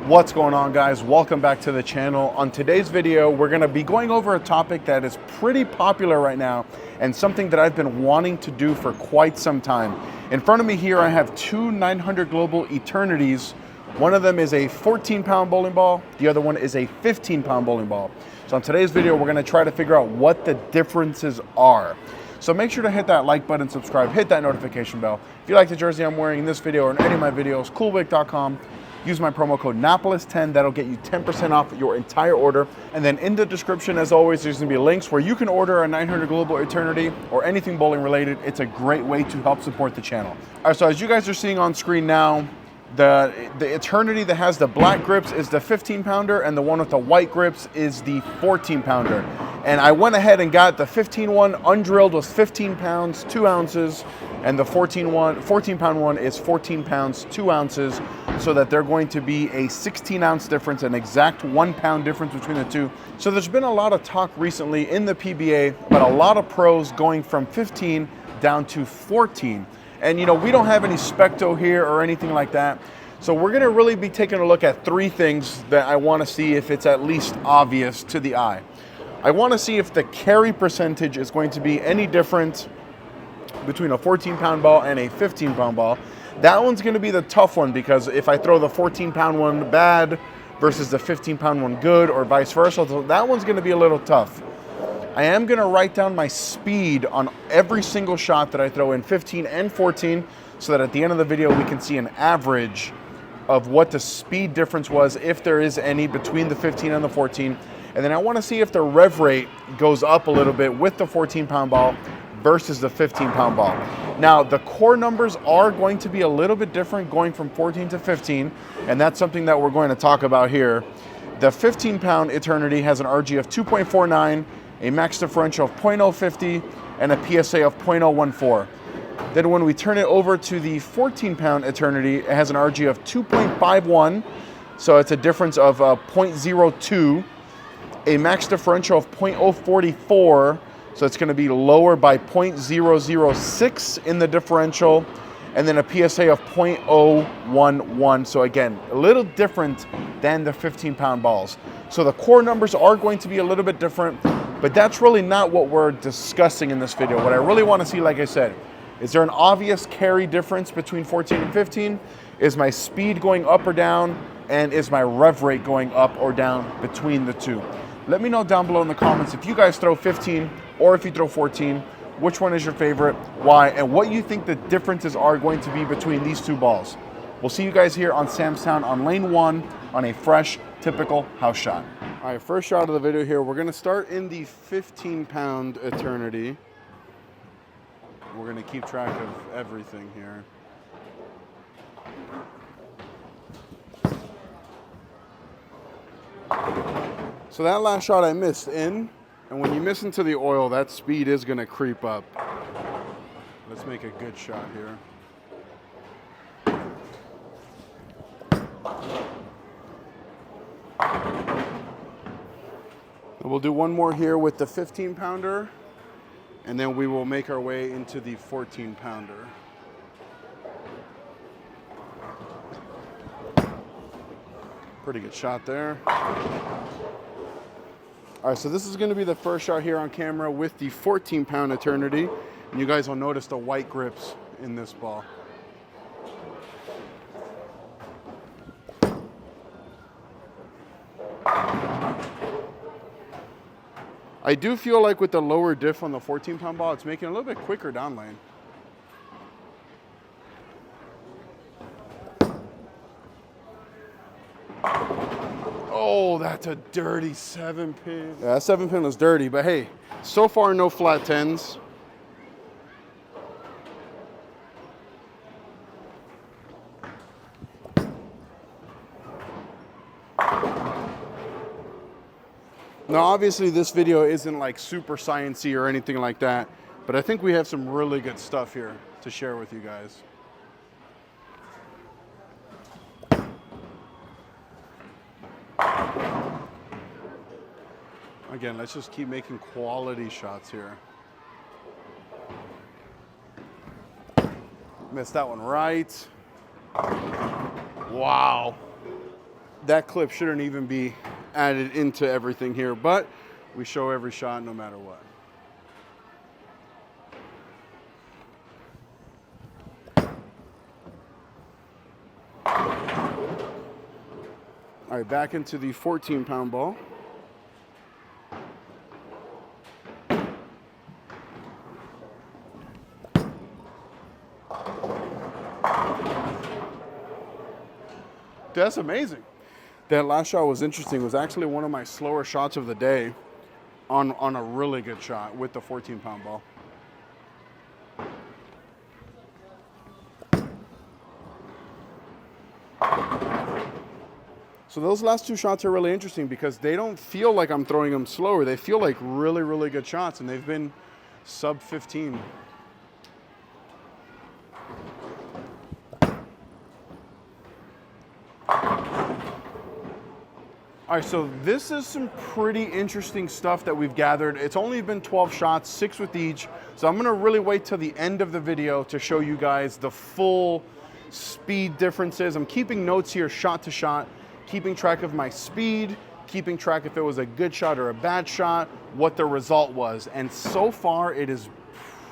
What's going on, guys? Welcome back to the channel. On today's video, we're going to be going over a topic that is pretty popular right now and something that I've been wanting to do for quite some time. In front of me here, I have two 900 Global Eternities. One of them is a 14-pound bowling ball. The other one is a 15-pound bowling ball. So on today's video, we're going to try to figure out what the differences are. So make sure to hit that like button, subscribe, hit that notification bell. If you like the jersey I'm wearing in this video or in any of my videos, coolwick.com. Use my promo code Napoles10. That'll get you 10% off your entire order. And then in the description, as always, there's gonna be links where you can order a 900 Global Eternity or anything bowling related. It's a great way to help support the channel. All right, so as you guys are seeing on screen now, the Eternity that has the black grips is the 15-pounder, and the one with the white grips is the 14-pounder. And I went ahead and got the 15 one undrilled, was 15 pounds, 2 ounces, and the 14-pound one is 14 pounds, 2 ounces, so that they're going to be a 16-ounce difference, an exact 1 pound difference between the two. So there's been a lot of talk recently in the PBA about a lot of pros going from 15 down to 14. And you know, we don't have any specto here or anything like that. So we're gonna really be taking a look at three things that I wanna see if it's at least obvious to the eye. I wanna see if the carry percentage is going to be any different between a 14-pound ball and a 15-pound ball. That one's gonna be the tough one, because if I throw the 14-pound one bad versus the 15-pound one good, or vice versa, that one's gonna be a little tough. I am gonna write down my speed on every single shot that I throw in 15 and 14, so that at the end of the video we can see an average of what the speed difference was, if there is any, between the 15 and the 14. And then I wanna see if the rev rate goes up a little bit with the 14-pound ball versus the 15-pound ball. Now, the core numbers are going to be a little bit different going from 14 to 15, and that's something that we're going to talk about here. The 15-pound Eternity has an RG of 2.49, a max differential of 0.050, and a PSA of 0.014. Then when we turn it over to the 14-pound Eternity, it has an RG of 2.51, so it's a difference of 0.02, a max differential of 0.044, so it's going to be lower by 0.006 in the differential, and then a PSA of 0.011. So again, a little different than the 15-pound balls. So the core numbers are going to be a little bit different, but that's really not what we're discussing in this video. What I really want to see, like I said, is there an obvious carry difference between 14 and 15? Is my speed going up or down? And is my rev rate going up or down between the two? Let me know down below in the comments if you guys throw 15 or if you throw 14, which one is your favorite, why, and what you think the differences are going to be between these two balls. We'll see you guys here on Sam's Town on lane 1 on a fresh, typical house shot. All right, first shot of the video here. We're gonna start in the 15-pound Eternity. We're gonna keep track of everything here. So that last shot I missed in, and when you miss into the oil, that speed is gonna creep up. Let's make a good shot here. And we'll do one more here with the 15-pounder, and then we will make our way into the 14-pounder. Pretty good shot there. All right, so this is gonna be the first shot here on camera with the 14-pound Eternity. And you guys will notice the white grips in this ball. I do feel like with the lower diff on the 14-pound ball, it's making it a little bit quicker down lane. Oh, that's a dirty 7-pin. Yeah, that 7-pin was dirty, but hey, so far no flat 10s. Now, obviously this video isn't like super sciencey or anything like that, but I think we have some really good stuff here to share with you guys. Again, let's just keep making quality shots here. Missed that one right. Wow. that clip shouldn't even be added into everything here, but we show every shot no matter what. All right, back into the 14-pound ball. That's amazing. That last shot was interesting. It was actually one of my slower shots of the day on a really good shot with the 14-pound ball. So those last two shots are really interesting because they don't feel like I'm throwing them slower. They feel like really, really good shots, and they've been sub 15. All right, so this is some pretty interesting stuff that we've gathered. It's only been 12 shots, 6 with each. So I'm gonna really wait till the end of the video to show you guys the full speed differences. I'm keeping notes here shot to shot, keeping track of my speed, keeping track if it was a good shot or a bad shot, what the result was. And so far it is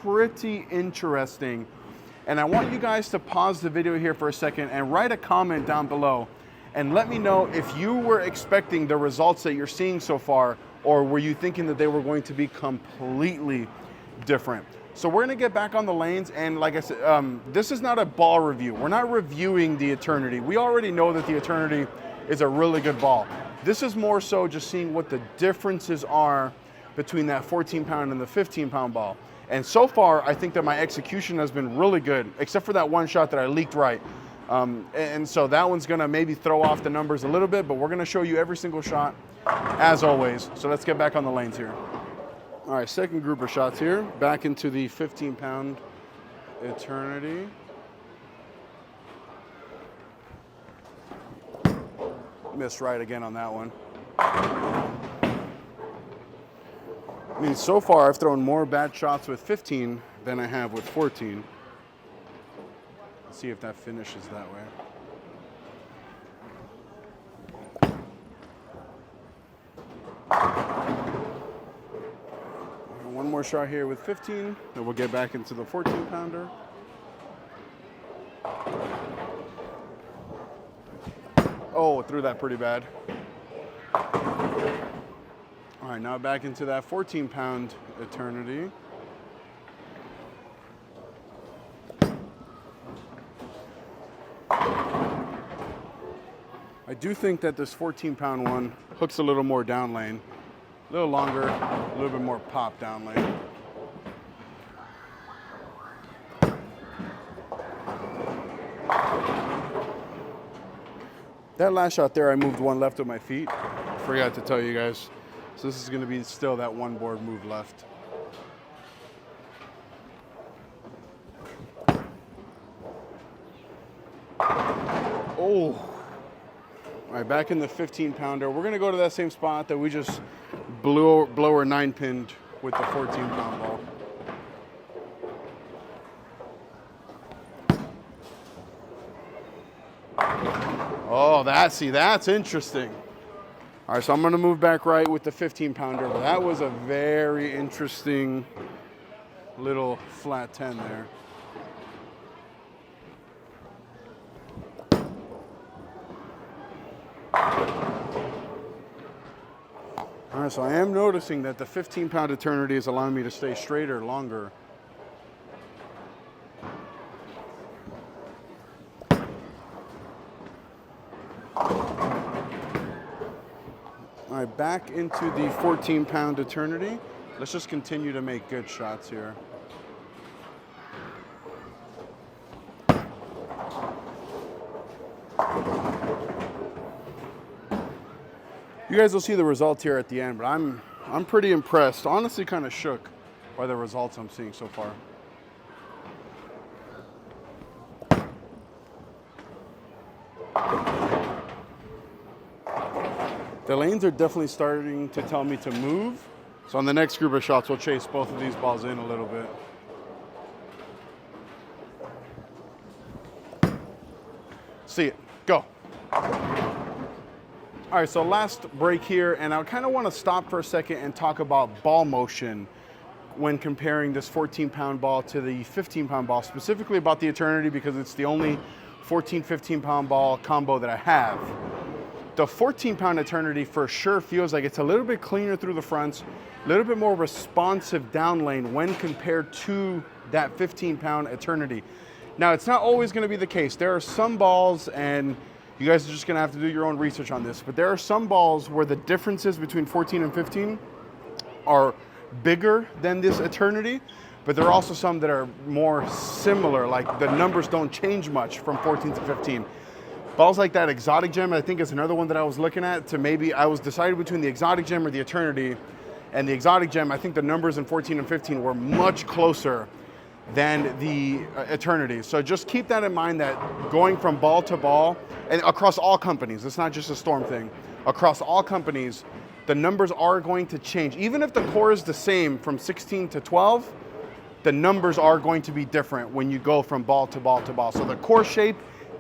pretty interesting. And I want you guys to pause the video here for a second and write a comment down below and let me know if you were expecting the results that you're seeing so far, or were you thinking that they were going to be completely different. So we're gonna get back on the lanes, and like I said, this is not a ball review. We're not reviewing the Eternity. We already know that the Eternity is a really good ball. This is more so just seeing what the differences are between that 14-pound and the 15-pound ball. And so far, I think that my execution has been really good, except for that one shot that I leaked right. And so that one's gonna maybe throw off the numbers a little bit, but we're gonna show you every single shot as always. So let's get back on the lanes here. All right, second group of shots here. Back into the 15-pound Eternity. Missed right again on that one. I mean, so far I've thrown more bad shots with 15 than I have with 14. Let's see if that finishes that way. One more shot here with 15, then we'll get back into the 14-pounder. Oh, threw that pretty bad. All right, now back into that 14-pound Eternity. I do think that this 14-pound one hooks a little more down lane, a little longer, a little bit more pop down lane. That last shot there, I moved one left with my feet. Forgot to tell you guys. So this is gonna be still that one board move left. Oh. All right, back in the 15-pounder. We're gonna go to that same spot that we just blew or 9-pinned with the 14-pound ball. Oh, that's interesting. All right, so I'm gonna move back right with the 15-pounder, but that was a very interesting little flat 10 there. All right, so I am noticing that the 15-pound Eternity is allowing me to stay straighter longer. All right, back into the 14-pound Eternity. Let's just continue to make good shots here. You guys will see the results here at the end, but I'm pretty impressed. Honestly, kind of shook by the results I'm seeing so far. The lanes are definitely starting to tell me to move. So on the next group of shots, we'll chase both of these balls in a little bit. See it, go. All right, so last break here, and I kind of want to stop for a second and talk about ball motion when comparing this 14-pound ball to the 15-pound ball, specifically about the Eternity because it's the only 14, 15-pound ball combo that I have. The 14-pound Eternity for sure feels like it's a little bit cleaner through the fronts, a little bit more responsive down lane when compared to that 15-pound Eternity. Now, it's not always going to be the case. There are some balls, and you guys are just going to have to do your own research on this, but there are some balls where the differences between 14 and 15 are bigger than this Eternity, but there are also some that are more similar, like the numbers don't change much from 14 to 15. Balls like that Exotic Gem, I think, is another one that I was looking at. I was deciding between the Exotic Gem or the Eternity, and the Exotic Gem, I think the numbers in 14 and 15 were much closer than the Eternity. So just keep that in mind, that going from ball to ball, and across all companies, it's not just a Storm thing, across all companies, the numbers are going to change. Even if the core is the same from 16 to 12, the numbers are going to be different when you go from ball to ball to ball. So the core shape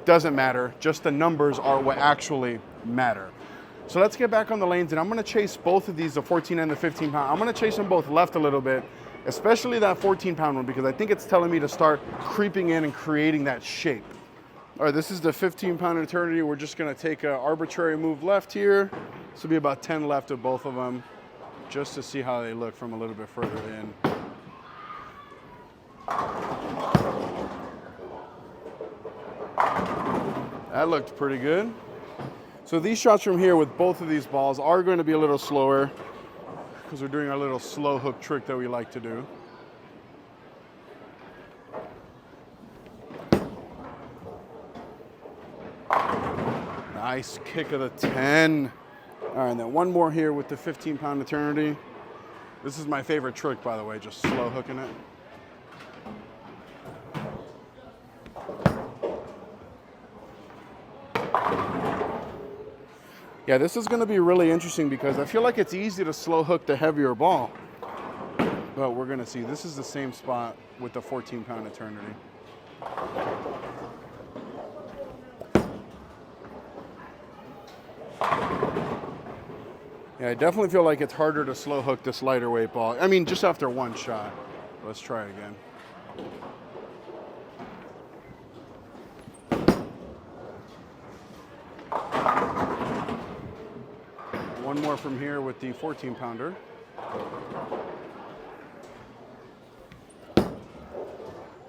doesn't matter, just the numbers are what actually matter. So let's get back on the lanes, and I'm gonna chase both of these, the 14 and the 15 pound. I'm gonna chase them both left a little bit, especially that 14 pound one, because I think it's telling me to start creeping in and creating that shape. All right, this is the 15 pound Eternity. We're just gonna take an arbitrary move left here. This will be about 10 left of both of them, just to see how they look from a little bit further in. That looked pretty good. So these shots from here with both of these balls are going to be a little slower because we're doing our little slow hook trick that we like to do. Nice kick of the 10. All right, and then one more here with the 15 pound Eternity. This is my favorite trick, by the way, just slow hooking it. Yeah, this is going to be really interesting because I feel like it's easy to slow hook the heavier ball. But we're going to see. This is the same spot with the 14 pound Eternity. Yeah, I definitely feel like it's harder to slow hook this lighter weight ball. I mean, just after one shot. Let's try it again. One more from here with the 14 pounder.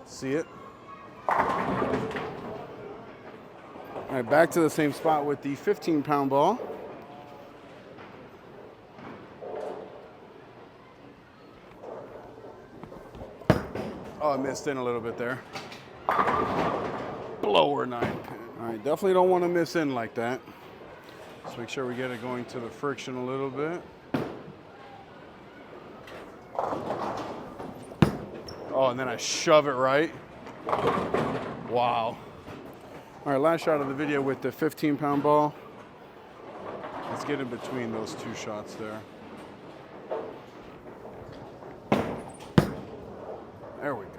See it? All right, back to the same spot with the 15 pound ball. Oh, I missed in a little bit there. Blower 9 pin. All right, definitely don't want to miss in like that. Let's make sure we get it going to the friction a little bit. Oh, and then I shove it right. Wow. All right, last shot of the video with the 15 pound ball. Let's get in between those two shots there. There we go.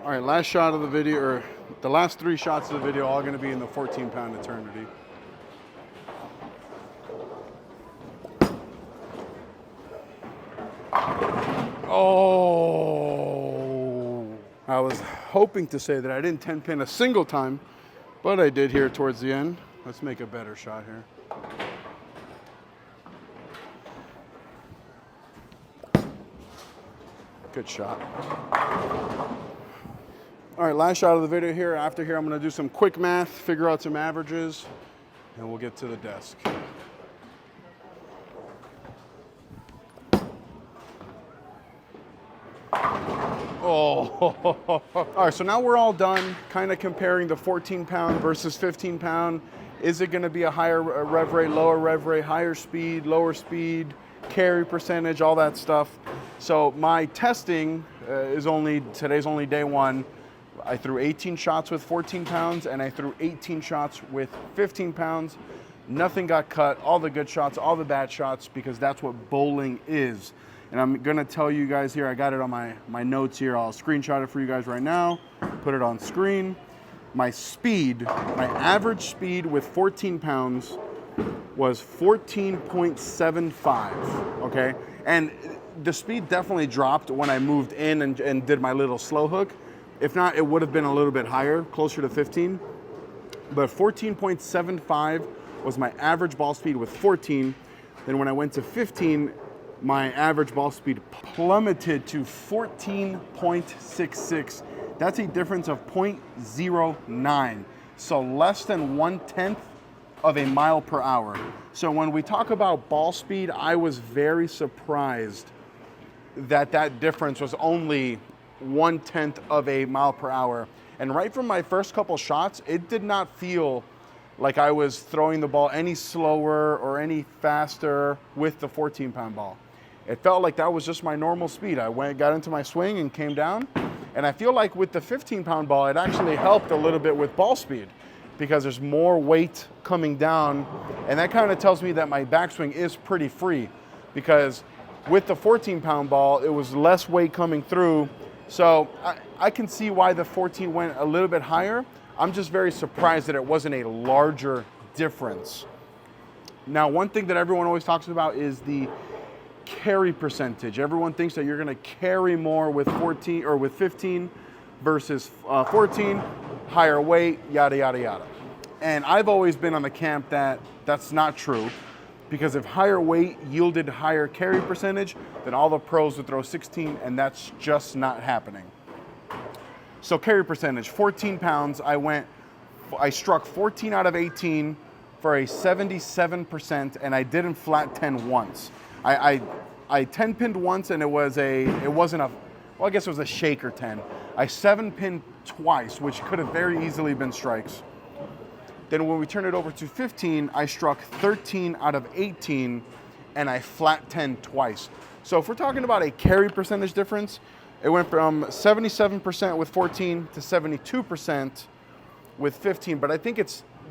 All right, last shot of the video, or the last three shots of the video, all gonna be in the 14 pound Eternity. Oh, I was hoping to say that I didn't 10 pin a single time, but I did here towards the end. Let's make a better shot here. Good shot. All right, last shot of the video here. After here, I'm gonna do some quick math, figure out some averages, and we'll get to the desk. Oh, all right, so now we're all done kind of comparing the 14 pound versus 15 pound. Is it gonna be a higher rev rate, lower rev rate, higher speed, lower speed, carry percentage, all that stuff. So my testing today's only day one. I threw 18 shots with 14 pounds and I threw 18 shots with 15 pounds. Nothing got cut, all the good shots, all the bad shots, because that's what bowling is. And I'm gonna tell you guys here, I got it on my notes here. I'll screenshot it for you guys right now, put it on screen. my speed, my average speed with 14 pounds was 14.75, okay? And the speed definitely dropped when I moved in and did my little slow hook. If not, it would have been a little bit higher, closer to 15. But 14.75 was my average ball speed with 14. Then when I went to 15, my average ball speed plummeted to 14.66. That's a difference of 0.09. So less than 1/10 of a mile per hour. So when we talk about ball speed, I was very surprised that that difference was only 1/10 of a mile per hour. And right from my first couple shots, it did not feel like I was throwing the ball any slower or any faster with the 14-pound ball. It felt like that was just my normal speed. I got into my swing and came down. And I feel like with the 15-pound ball, it actually helped a little bit with ball speed because there's more weight coming down. And that kind of tells me that my backswing is pretty free, because with the 14-pound ball, it was less weight coming through. So I can see why the 14 went a little bit higher. I'm just very surprised that it wasn't a larger difference. Now, one thing that everyone always talks about is the carry percentage. Everyone thinks that you're going to carry more with 14 or with 15 versus 14, higher weight, yada, yada, yada. And I've always been on the camp that that's not true, because if higher weight yielded higher carry percentage, then all the pros would throw 16, and that's just not happening. So carry percentage, 14 pounds, I struck 14 out of 18 for a 77%, and I didn't flat 10 once. I 10-pinned once, and it wasn't a, well, I guess it was a shaker 10. I 7-pinned twice, which could have very easily been strikes. Then when we turn it over to 15, I struck 13 out of 18, and I flat 10 twice. So if we're talking about a carry percentage difference, it went from 77% with 14 to 72% with 15. But I think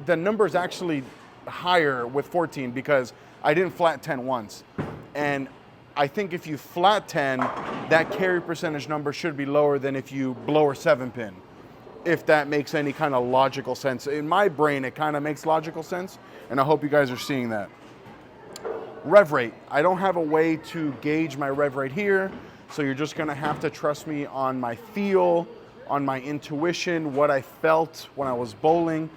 the number's actually higher with 14 because I didn't flat 10 once. And I think if you flat 10, that carry percentage number should be lower than if you blow or 7-pin, if that makes any kind of logical sense. In my brain, it kind of makes logical sense, and I hope you guys are seeing that. Rev rate. I don't have a way to gauge my rev rate here, so you're just gonna have to trust me on my feel, on my intuition, what I felt when I was bowling.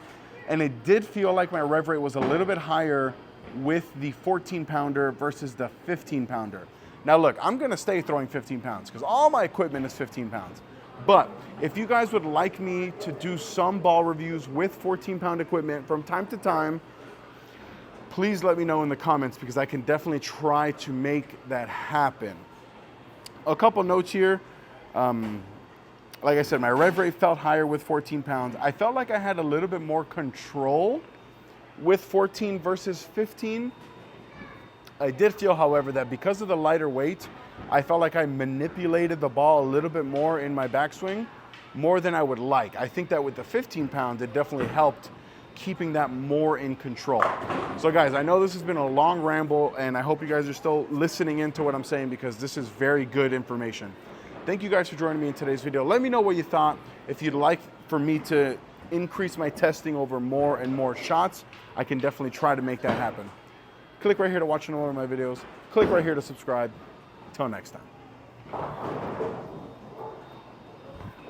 And it did feel like my rev rate was a little bit higher with the 14-pounder versus the 15-pounder. Now look, I'm gonna stay throwing 15 pounds because all my equipment is 15 pounds. But if you guys would like me to do some ball reviews with 14-pound equipment from time to time, please let me know in the comments, because I can definitely try to make that happen. A couple notes here. Like I said, my rev rate felt higher with 14 pounds. I felt like I had a little bit more control with 14 versus 15. I did feel, however, that because of the lighter weight, I felt like I manipulated the ball a little bit more in my backswing, more than I would like. I think that with the 15 pounds, it definitely helped keeping that more in control. So guys, I know this has been a long ramble, and I hope you guys are still listening into what I'm saying, because this is very good information. Thank you guys for joining me in today's video. Let me know what you thought. If you'd like for me to increase my testing over more and more shots, I can definitely try to make that happen. Click right here to watch another one of my videos. Click right here to subscribe. Until next time.